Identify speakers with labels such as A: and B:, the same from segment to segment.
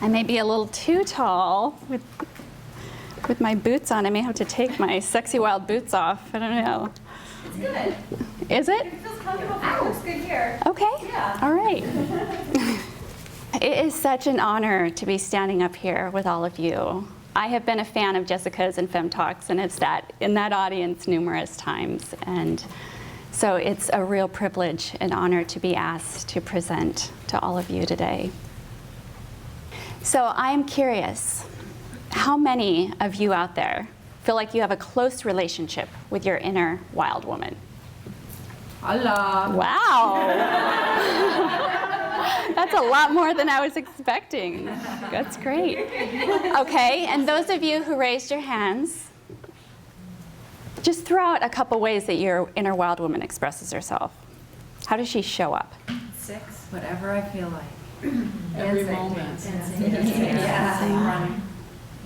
A: I may be a little too tall with my boots on. I may have to take my sexy wild boots off. I don't know.
B: It's good.
A: Is it?
B: It feels comfortable. It looks good here.
A: Okay.
B: Yeah.
A: All right. It is such an honor to be standing up here with all of you. I have been a fan of Jessica's and Femme Talks, and have sat in that audience numerous times. And so it's a real privilege and honor to be asked to present to all of you today. So I'm curious, how many of you out there feel like you have a close relationship with your inner wild woman?
C: Hola.
A: Wow. That's a lot more than I was expecting. That's great. Okay, and those of you who raised your hands, just throw out a couple ways that your inner wild woman expresses herself. How does she show up?
B: 6.
C: Whatever I feel like.
D: Every moment.
B: Dancing.
C: Yeah.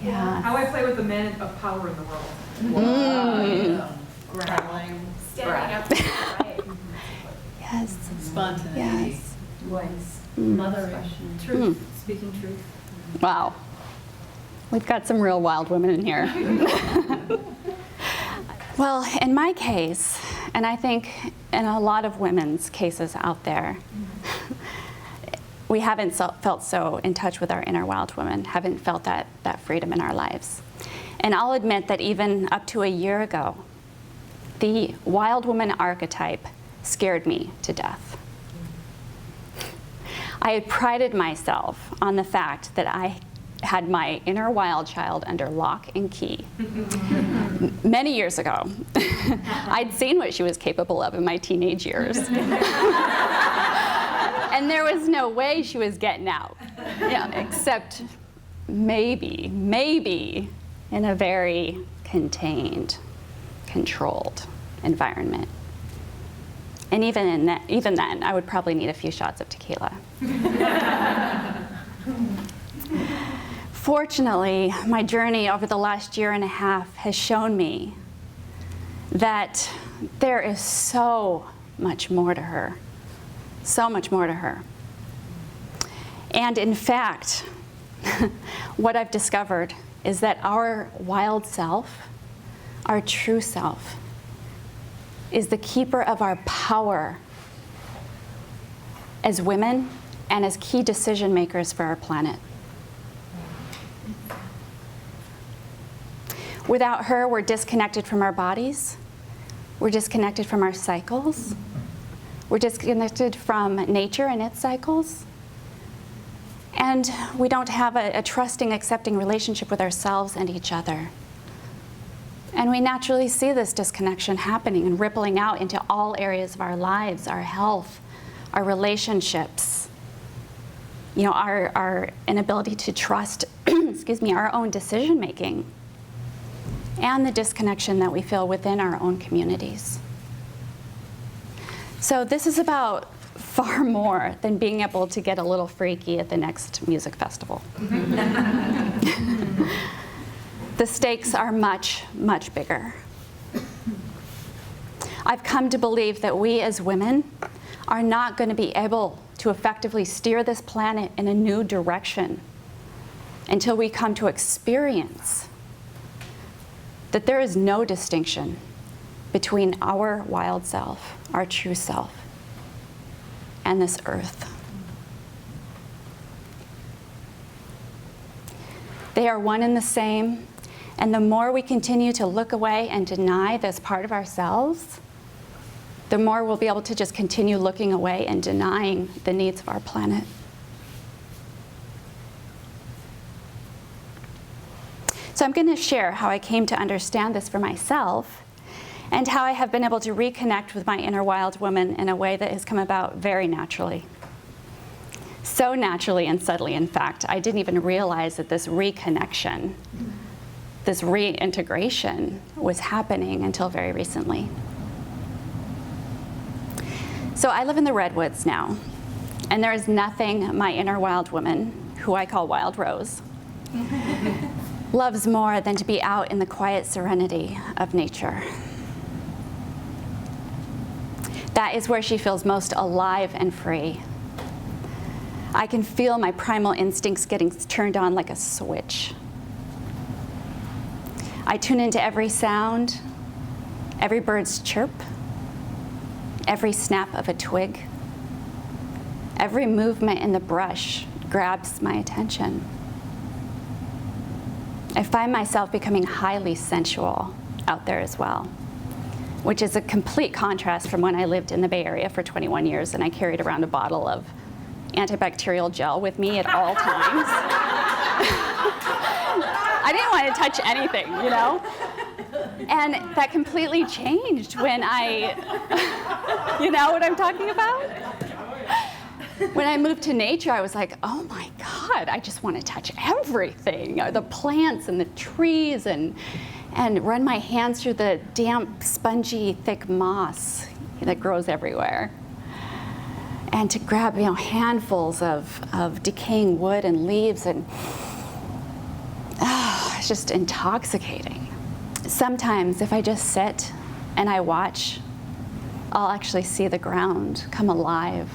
A: Yeah.
D: How I play with the men of power in the world.
C: Growling.
B: Standing up. Right.
A: Yes.
D: Spontaneity.
A: Yes.
B: Voice.
C: Mothering.
B: Truth. Speaking truth.
A: Wow. We've got some real wild women in here. Well, in my case, and I think in a lot of women's cases out there, we haven't felt so in touch with our inner wild women, haven't felt that freedom in our lives. And I'll admit that even up to a year ago, the wild woman archetype scared me to death. I had prided myself on the fact that I had my inner wild child under lock and key. Many years ago, I'd seen what she was capable of in my teenage years. And there was no way she was getting out, except maybe in a very contained, controlled environment. And even then, I would probably need a few shots of tequila. Fortunately, my journey over the last year and a half has shown me that there is so much more to her. So much more to her. And in fact, what I've discovered is that our wild self, our true self, is the keeper of our power as women and as key decision makers for our planet. Without her, we're disconnected from our bodies. We're disconnected from our cycles. We're disconnected from nature and its cycles. And we don't have a trusting, accepting relationship with ourselves and each other. And we naturally see this disconnection happening and rippling out into all areas of our lives, our health, our relationships, our inability to trust, our own decision making, and the disconnection that we feel within our own communities. So this is about far more than being able to get a little freaky at the next music festival. The stakes are much, much bigger. I've come to believe that we as women are not going to be able to effectively steer this planet in a new direction until we come to experience that there is no distinction between our wild self, our true self, and this earth. They are one and the same, and the more we continue to look away and deny this part of ourselves, the more we'll be able to just continue looking away and denying the needs of our planet. So I'm going to share how I came to understand this for myself and how I have been able to reconnect with my inner wild woman in a way that has come about very naturally. So naturally and subtly, in fact, I didn't even realize that this reconnection, this reintegration was happening until very recently. So I live in the Redwoods now, and there is nothing my inner wild woman, who I call Wild Rose, loves more than to be out in the quiet serenity of nature. That is where she feels most alive and free. I can feel my primal instincts getting turned on like a switch. I tune into every sound, every bird's chirp, every snap of a twig. Every movement in the brush grabs my attention. I find myself becoming highly sensual out there as well, which is a complete contrast from when I lived in the Bay Area for 21 years and I carried around a bottle of antibacterial gel with me at all times. I didn't want to touch anything, you know? And that completely changed when you know what I'm talking about? When I moved to nature, I was like, oh my God, I just want to touch everything, the plants and the trees, and run my hands through the damp, spongy, thick moss that grows everywhere. And to grab, handfuls of decaying wood and leaves, and it's just intoxicating. Sometimes if I just sit and I watch, I'll actually see the ground come alive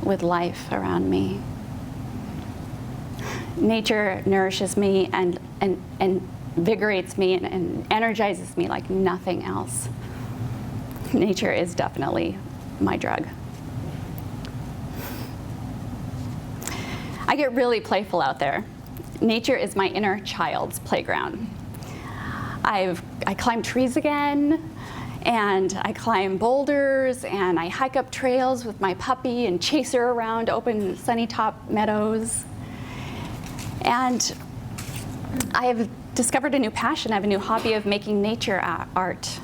A: with life around me. Nature nourishes me and invigorates me and energizes me like nothing else. Nature is definitely my drug. I get really playful out there. Nature is my inner child's playground. I climb trees again, and I climb boulders, and I hike up trails with my puppy and chase her around open sunny top meadows. And I have discovered a new passion. I have a new hobby of making nature art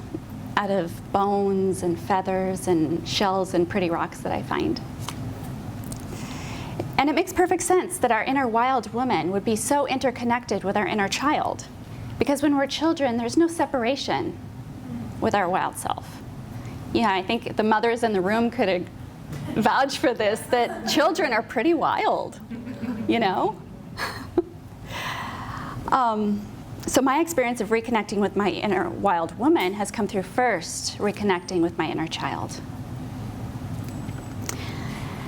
A: out of bones and feathers and shells and pretty rocks that I find. And it makes perfect sense that our inner wild woman would be so interconnected with our inner child. Because when we're children, there's no separation with our wild self. Yeah, I think the mothers in the room could vouch for this, that children are pretty wild, you know? So my experience of reconnecting with my inner wild woman has come through first reconnecting with my inner child.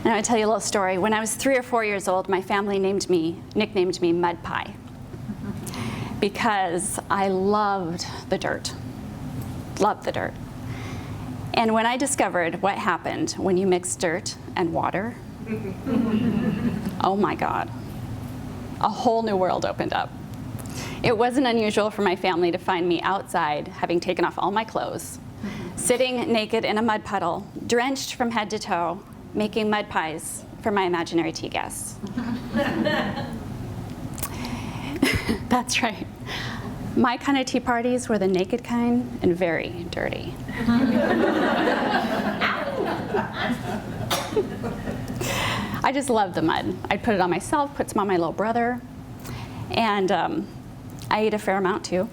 A: And I'm gonna tell you a little story. When I was 3 or 4 years old, my family nicknamed me Mud Pie, because I loved the dirt. Loved the dirt. And when I discovered what happened when you mix dirt and water, oh my God, a whole new world opened up. It wasn't unusual for my family to find me outside, having taken off all my clothes, sitting naked in a mud puddle, drenched from head to toe, making mud pies for my imaginary tea guests. That's right. My kind of tea parties were the naked kind and very dirty. I just loved the mud. I'd put it on myself, put some on my little brother, and I ate a fair amount too.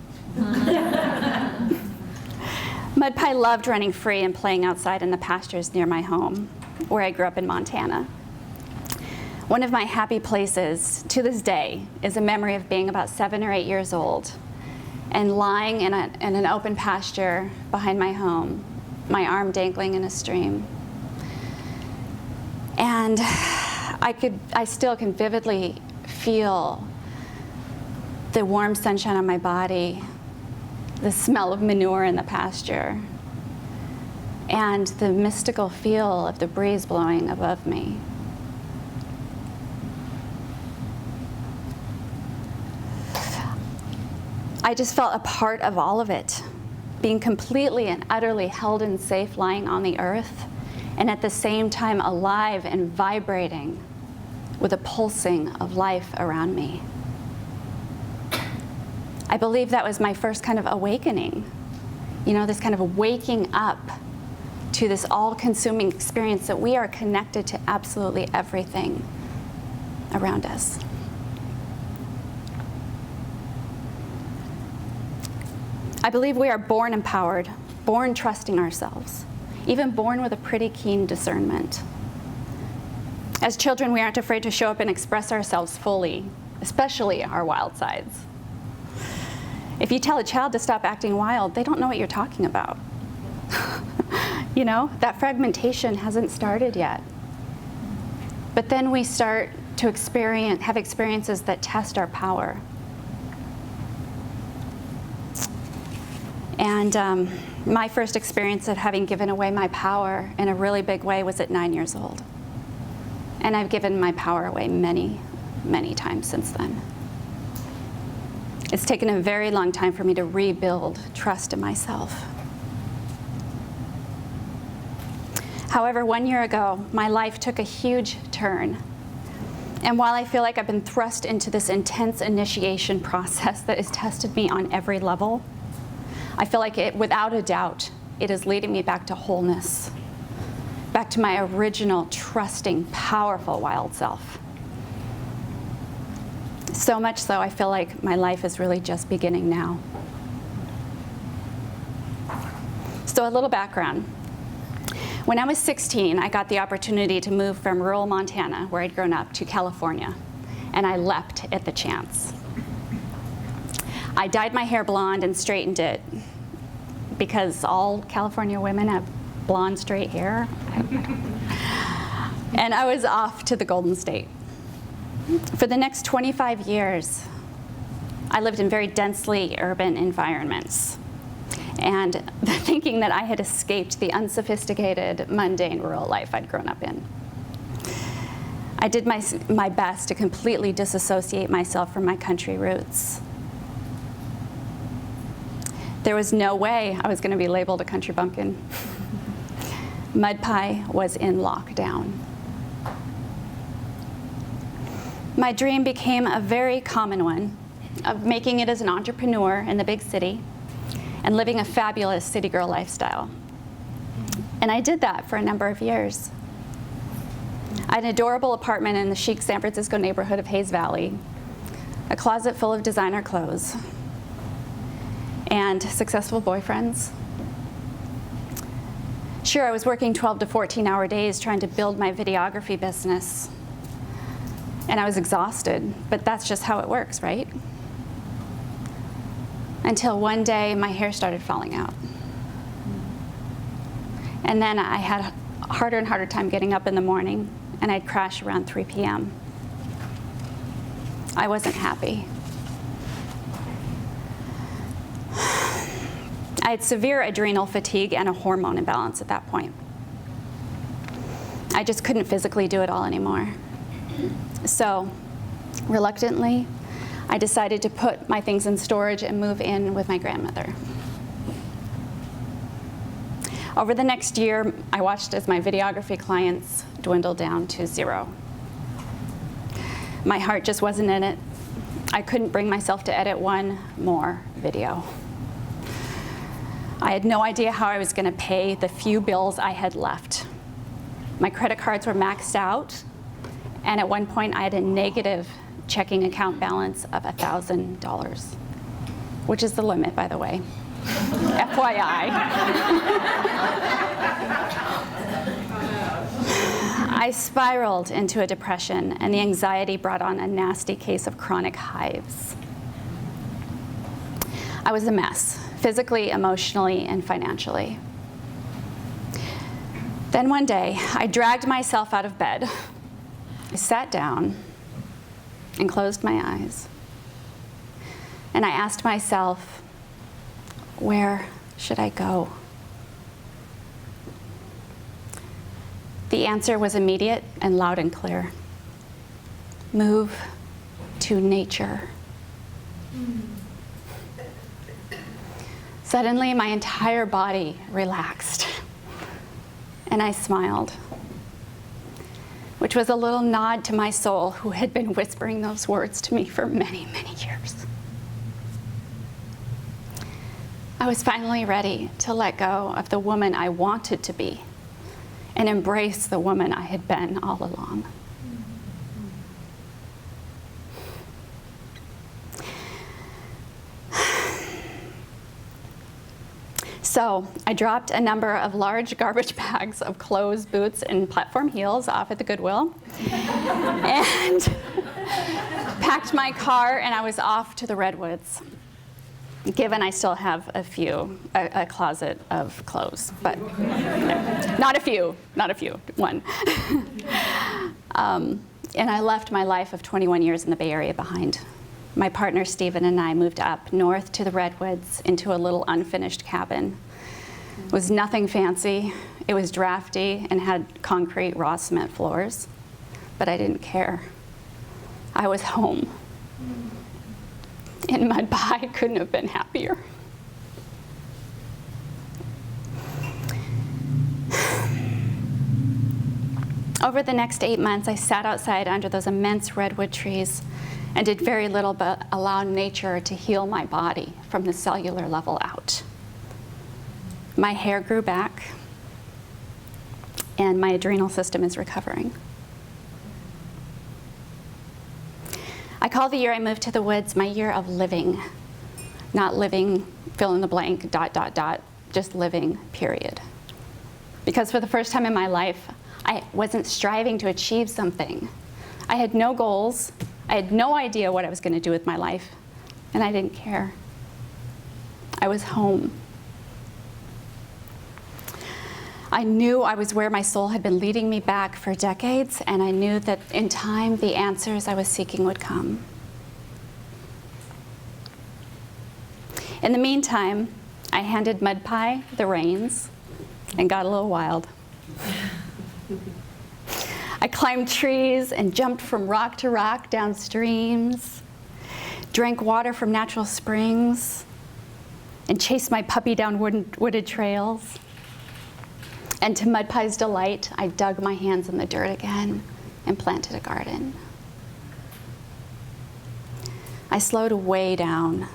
A: Mud Pie loved running free and playing outside in the pastures near my home, where I grew up in Montana. One of my happy places to this day is a memory of being about 7 or 8 years old and lying in an open pasture behind my home, my arm dangling in a stream. And I still can vividly feel the warm sunshine on my body, the smell of manure in the pasture, and the mystical feel of the breeze blowing above me. I just felt a part of all of it, being completely and utterly held and safe lying on the earth, and at the same time alive and vibrating with a pulsing of life around me. I believe that was my first kind of awakening, this kind of waking up to this all-consuming experience that we are connected to absolutely everything around us. I believe we are born empowered, born trusting ourselves, even born with a pretty keen discernment. As children, we aren't afraid to show up and express ourselves fully, especially our wild sides. If you tell a child to stop acting wild, they don't know what you're talking about. That fragmentation hasn't started yet. But then we start to have experiences that test our power. And my first experience of having given away my power in a really big way was at 9 years old. And I've given my power away many, many times since then. It's taken a very long time for me to rebuild trust in myself. However, 1 year ago, my life took a huge turn. And while I feel like I've been thrust into this intense initiation process that has tested me on every level, I feel like without a doubt, it is leading me back to wholeness, back to my original, trusting, powerful, wild self. So much so, I feel like my life is really just beginning now. So a little background. When I was 16, I got the opportunity to move from rural Montana, where I'd grown up, to California, and I leapt at the chance. I dyed my hair blonde and straightened it because all California women have blonde, straight hair. And I was off to the Golden State. For the next 25 years, I lived in very densely urban environments. And thinking that I had escaped the unsophisticated, mundane rural life I'd grown up in. I did my best to completely disassociate myself from my country roots. There was no way I was going to be labeled a country bumpkin. Mud pie was in lockdown. My dream became a very common one of making it as an entrepreneur in the big city and living a fabulous city girl lifestyle. And I did that for a number of years. I had an adorable apartment in the chic San Francisco neighborhood of Hayes Valley, a closet full of designer clothes, and successful boyfriends. Sure, I was working 12 to 14-hour days trying to build my videography business, and I was exhausted, but that's just how it works, right? Until one day, my hair started falling out. And then I had a harder and harder time getting up in the morning, and I'd crash around 3 p.m. I wasn't happy. I had severe adrenal fatigue and a hormone imbalance at that point. I just couldn't physically do it all anymore. So, reluctantly, I decided to put my things in storage and move in with my grandmother. Over the next year, I watched as my videography clients dwindled down to 0. My heart just wasn't in it. I couldn't bring myself to edit one more video. I had no idea how I was going to pay the few bills I had left. My credit cards were maxed out, and at one point I had a negative checking account balance of $1,000, which is the limit, by the way. FYI. I spiraled into a depression, and the anxiety brought on a nasty case of chronic hives. I was a mess, physically, emotionally, and financially. Then one day, I dragged myself out of bed. I sat down and closed my eyes. And I asked myself, where should I go? The answer was immediate and loud and clear. Move to nature. Suddenly, my entire body relaxed, and I smiled, which was a little nod to my soul who had been whispering those words to me for many, many years. I was finally ready to let go of the woman I wanted to be and embrace the woman I had been all along. So I dropped a number of large garbage bags of clothes, boots, and platform heels off at the Goodwill and packed my car, and I was off to the Redwoods, given I still have a closet of clothes, but not a few, one. And I left my life of 21 years in the Bay Area behind. My partner Stephen and I moved up north to the Redwoods into a little unfinished cabin. It was nothing fancy. It was drafty and had concrete raw cement floors, but I didn't care. I was home. And Mud Pie couldn't have been happier. Over the next 8 months, I sat outside under those immense redwood trees and did very little but allow nature to heal my body from the cellular level out. My hair grew back, and my adrenal system is recovering. I call the year I moved to the woods my year of living. Not living, fill in the blank, ... just living, period. Because for the first time in my life, I wasn't striving to achieve something. I had no goals. I had no idea what I was going to do with my life, and I didn't care. I was home. I knew I was where my soul had been leading me back for decades, and I knew that in time the answers I was seeking would come. In the meantime, I handed Mud Pie the reins and got a little wild. I climbed trees and jumped from rock to rock down streams, drank water from natural springs, and chased my puppy down wooded trails. And to Mud Pie's delight, I dug my hands in the dirt again and planted a garden. I slowed way down.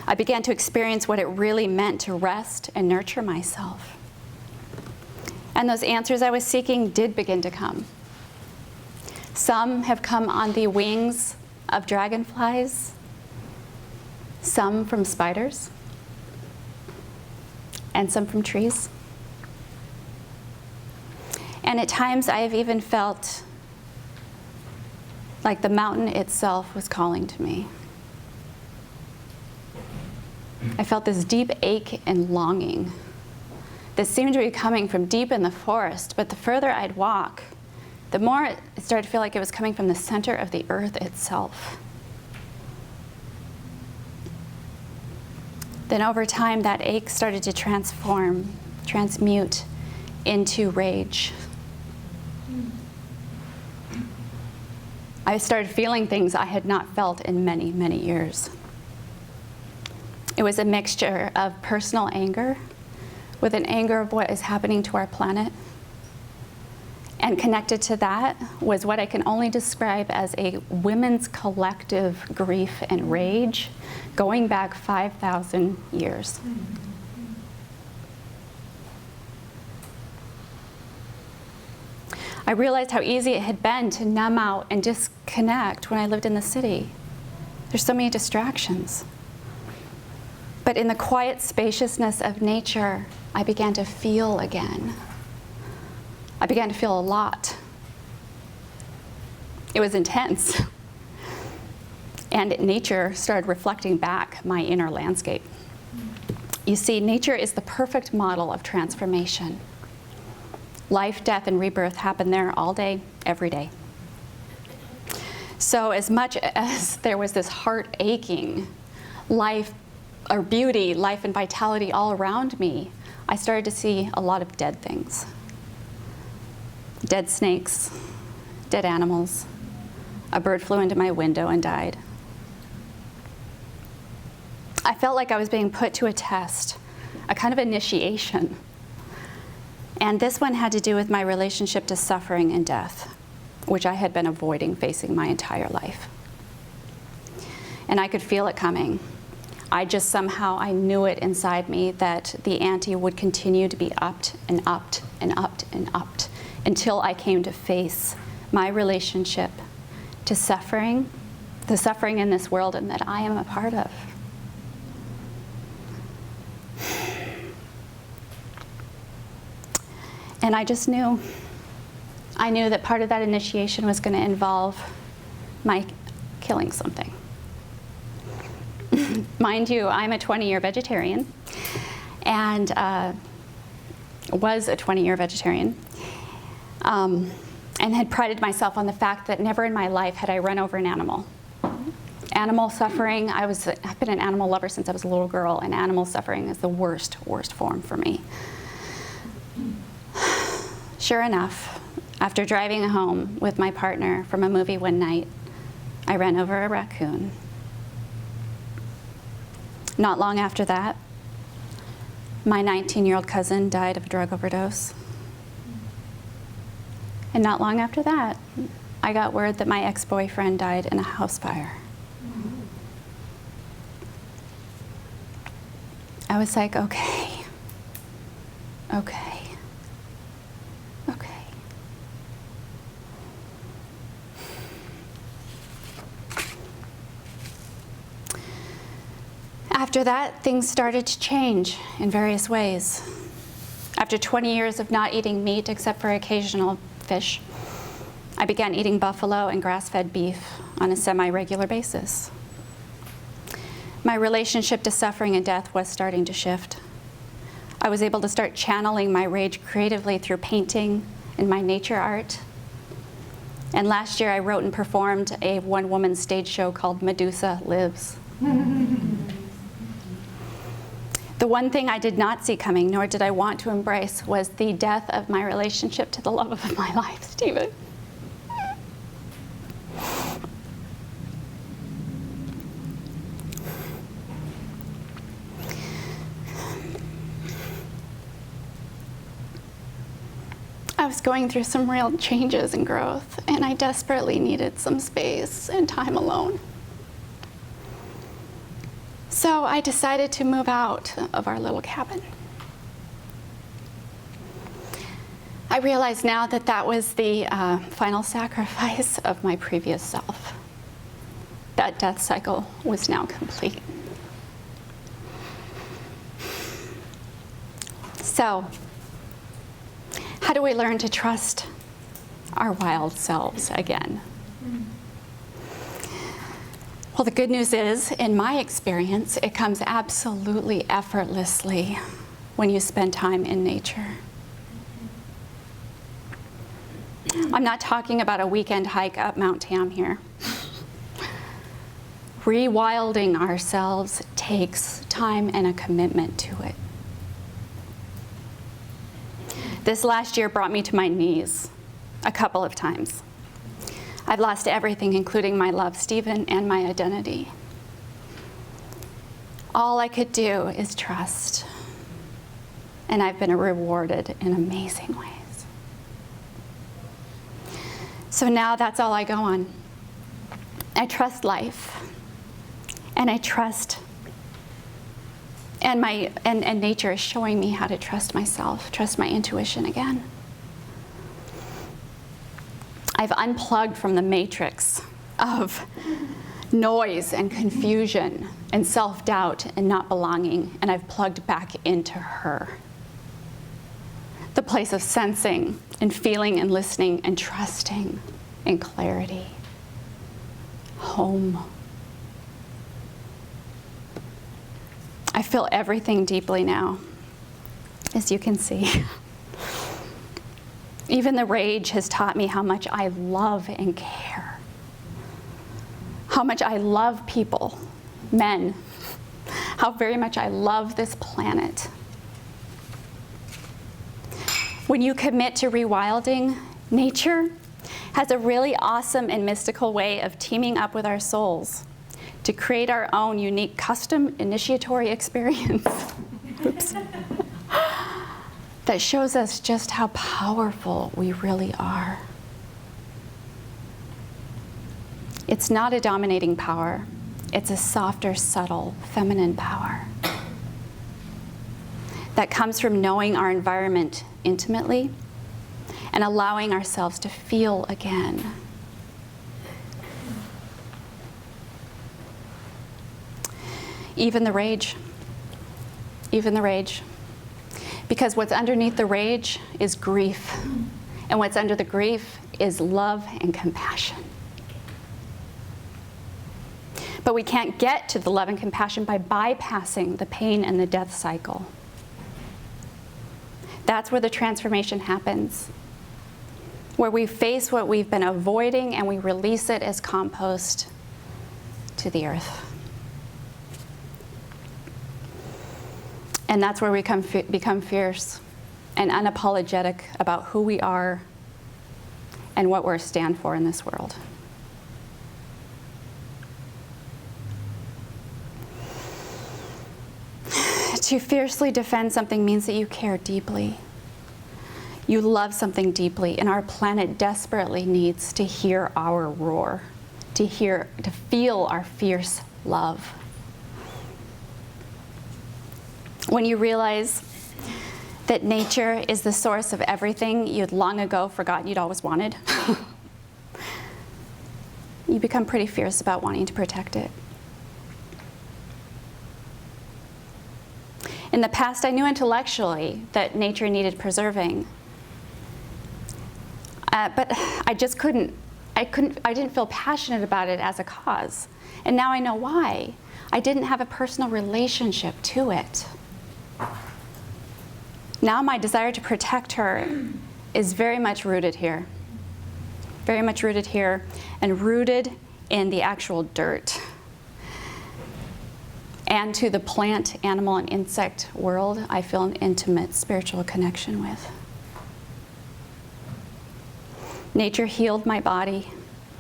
A: I began to experience what it really meant to rest and nurture myself. And those answers I was seeking did begin to come. Some have come on the wings of dragonflies, some from spiders, and some from trees. And at times I have even felt like the mountain itself was calling to me. I felt this deep ache and longing that seemed to be coming from deep in the forest, but the further I'd walk, the more it started to feel like it was coming from the center of the earth itself. Then over time, that ache started to transmute into rage. I started feeling things I had not felt in many, many years. It was a mixture of personal anger with an anger of what is happening to our planet. And connected to that was what I can only describe as a women's collective grief and rage going back 5,000 years. I realized how easy it had been to numb out and disconnect when I lived in the city. There's so many distractions. But in the quiet spaciousness of nature, I began to feel again. I began to feel a lot. It was intense. And nature started reflecting back my inner landscape. You see, nature is the perfect model of transformation. Life, death, and rebirth happen there all day, every day. So as much as there was this heart aching life, or beauty, life, and vitality all around me, I started to see a lot of dead things. Dead snakes, dead animals. A bird flew into my window and died. I felt like I was being put to a test, a kind of initiation. And this one had to do with my relationship to suffering and death, which I had been avoiding facing my entire life. And I could feel it coming. I knew it inside me that the ante would continue to be upped and upped and upped and upped until I came to face my relationship to suffering, the suffering in this world and that I am a part of. And I just knew. I knew that part of that initiation was going to involve my killing something. Mind you, I'm a 20-year vegetarian and was a 20-year vegetarian. and had prided myself on the fact that never in my life had I run over an animal. Animal suffering, I've been an animal lover since I was a little girl, and animal suffering is the worst form for me. Sure enough, after driving home with my partner from a movie one night, I ran over a raccoon. Not long after that, my 19-year-old cousin died of a drug overdose. And not long after that, I got word that my ex-boyfriend died in a house fire. I was like, okay. After that, things started to change in various ways. After 20 years of not eating meat except for occasional fish, I began eating buffalo and grass-fed beef on a semi-regular basis. My relationship to suffering and death was starting to shift. I was able to start channeling my rage creatively through painting and my nature art. And last year I wrote and performed a one-woman stage show called Medusa Lives. The one thing I did not see coming, nor did I want to embrace, was the death of my relationship to the love of my life, Stephen. I was going through some real changes and growth, and I desperately needed some space and time alone. So I decided to move out of our little cabin. I realize now that that was the final sacrifice of my previous self. That death cycle was now complete. So, how do we learn to trust our wild selves again? Well, the good news is, in my experience, it comes absolutely effortlessly when you spend time in nature. I'm not talking about a weekend hike up Mount Tam here. Rewilding ourselves takes time and a commitment to it. This last year brought me to my knees a couple of times. I've lost everything, including my love, Stephen, and my identity. All I could do is trust, and I've been rewarded in amazing ways. So now that's all I go on. I trust life, and I trust, and nature is showing me how to trust myself, trust my intuition again. I've unplugged from the matrix of noise and confusion and self-doubt and not belonging, and I've plugged back into her. The place of sensing and feeling and listening and trusting and clarity. Home. I feel everything deeply now, as you can see. Even the rage has taught me how much I love and care. How much I love people, men. How very much I love this planet. When you commit to rewilding, nature has a really awesome and mystical way of teaming up with our souls to create our own unique custom initiatory experience. Oops. That shows us just how powerful we really are. It's not a dominating power. It's a softer, subtle, feminine power that comes from knowing our environment intimately and allowing ourselves to feel again. Even the rage. Because what's underneath the rage is grief. And what's under the grief is love and compassion. But we can't get to the love and compassion by bypassing the pain and the death cycle. That's where the transformation happens. where we face what we've been avoiding and we release it as compost to the earth. And that's where we become fierce and unapologetic about who we are and what we're stand for in this world. To fiercely defend something means that you care deeply. You love something deeply, and our planet desperately needs to hear our roar, to feel our fierce love. When you realize that nature is the source of everything you'd long ago forgotten you'd always wanted, you become pretty fierce about wanting to protect it. In the past, I knew intellectually that nature needed preserving, but I just couldn't. I didn't feel passionate about it as a cause, and now I know why. I didn't have a personal relationship to it. Now my desire to protect her is very much rooted here. Very much rooted here, and rooted in the actual dirt. And to the plant, animal, and insect world, I feel an intimate spiritual connection with. Nature healed my body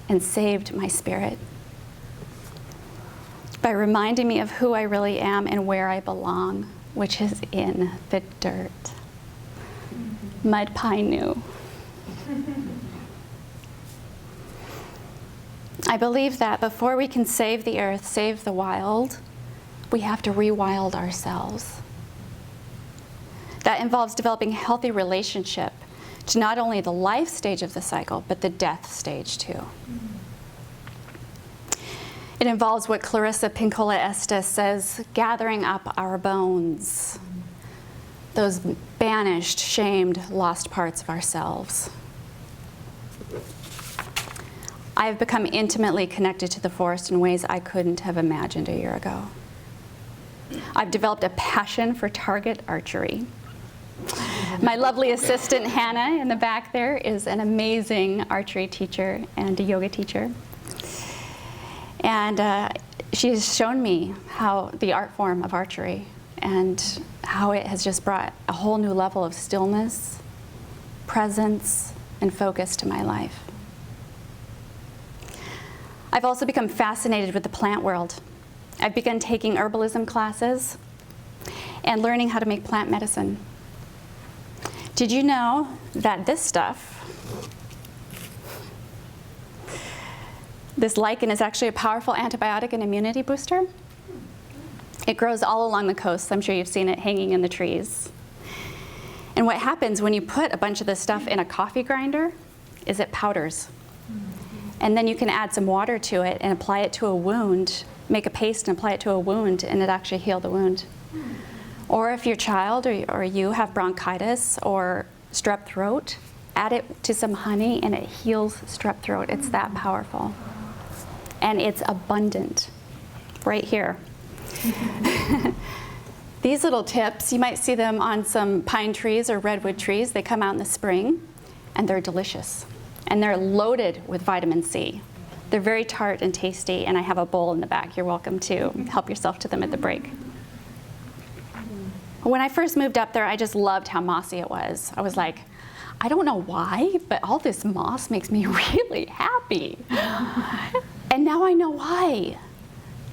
A: and saved my spirit by reminding me of who I really am and where I belong, which is in the dirt. Mud pie knew. I believe that before we can save the earth, save the wild, we have to rewild ourselves. That involves developing a healthy relationship to not only the life stage of the cycle, but the death stage too. It involves what Clarissa Pinkola Estes says, gathering up our bones, those banished, shamed, lost parts of ourselves. I have become intimately connected to the forest in ways I couldn't have imagined a year ago. I've developed a passion for target archery. My lovely assistant, Hannah, in the back there, is an amazing archery teacher and a yoga teacher. And she's shown me how the art form of archery and how it has just brought a whole new level of stillness, presence, and focus to my life. I've also become fascinated with the plant world. I've begun taking herbalism classes and learning how to make plant medicine. Did you know that this stuff, this lichen, is actually a powerful antibiotic and immunity booster? It grows all along the coast. I'm sure you've seen it hanging in the trees. And what happens when you put a bunch of this stuff in a coffee grinder is it powders. And then you can add some water to it and apply it to a wound, make a paste and apply it to a wound, and it actually heal the wound. Or if your child or you have bronchitis or strep throat, add it to some honey and it heals strep throat. It's that powerful. And it's abundant right here. These little tips, you might see them on some pine trees or redwood trees. They come out in the spring and they're delicious. And they're loaded with vitamin C. They're very tart and tasty, and I have a bowl in the back. You're welcome to help yourself to them at the break. When I first moved up there, I just loved how mossy it was. I was like, I don't know why, but all this moss makes me really happy. And now I know why.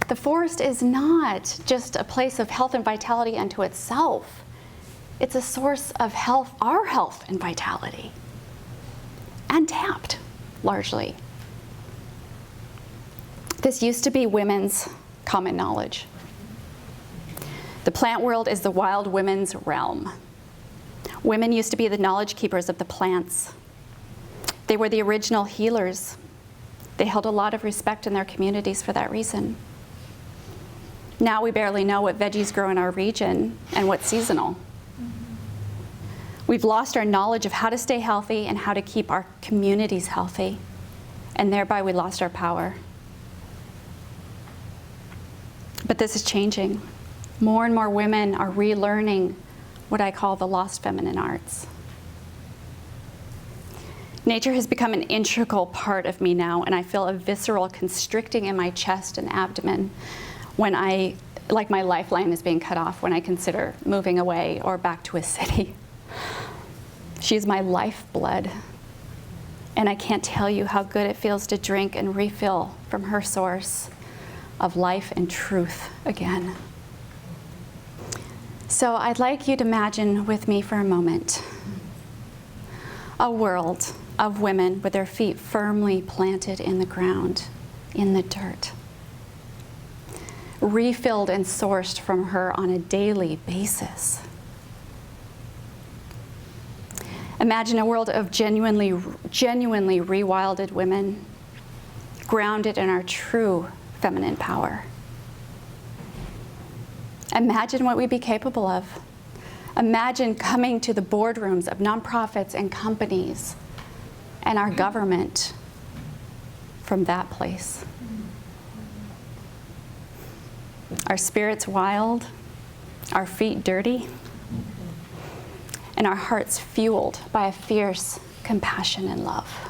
A: The forest is not just a place of health and vitality unto itself. It's a source of health, our health and vitality. Untapped, largely. This used to be women's common knowledge. The plant world is the wild women's realm. Women used to be the knowledge keepers of the plants. They were the original healers. They held a lot of respect in their communities for that reason. Now we barely know what veggies grow in our region and what's seasonal. We've lost our knowledge of how to stay healthy and how to keep our communities healthy, and thereby we lost our power. But this is changing. More and more women are relearning what I call the lost feminine arts. Nature has become an integral part of me now, and I feel a visceral constricting in my chest and abdomen when like my lifeline is being cut off when I consider moving away or back to a city. She's my lifeblood, and I can't tell you how good it feels to drink and refill from her source of life and truth again. So I'd like you to imagine with me for a moment a world of women with their feet firmly planted in the ground, in the dirt, refilled and sourced from her on a daily basis. Imagine a world of genuinely rewilded women, grounded in our true feminine power. Imagine what we'd be capable of. Imagine coming to the boardrooms of nonprofits and companies and our government from that place. Our spirits wild, our feet dirty, and our hearts fueled by a fierce compassion and love.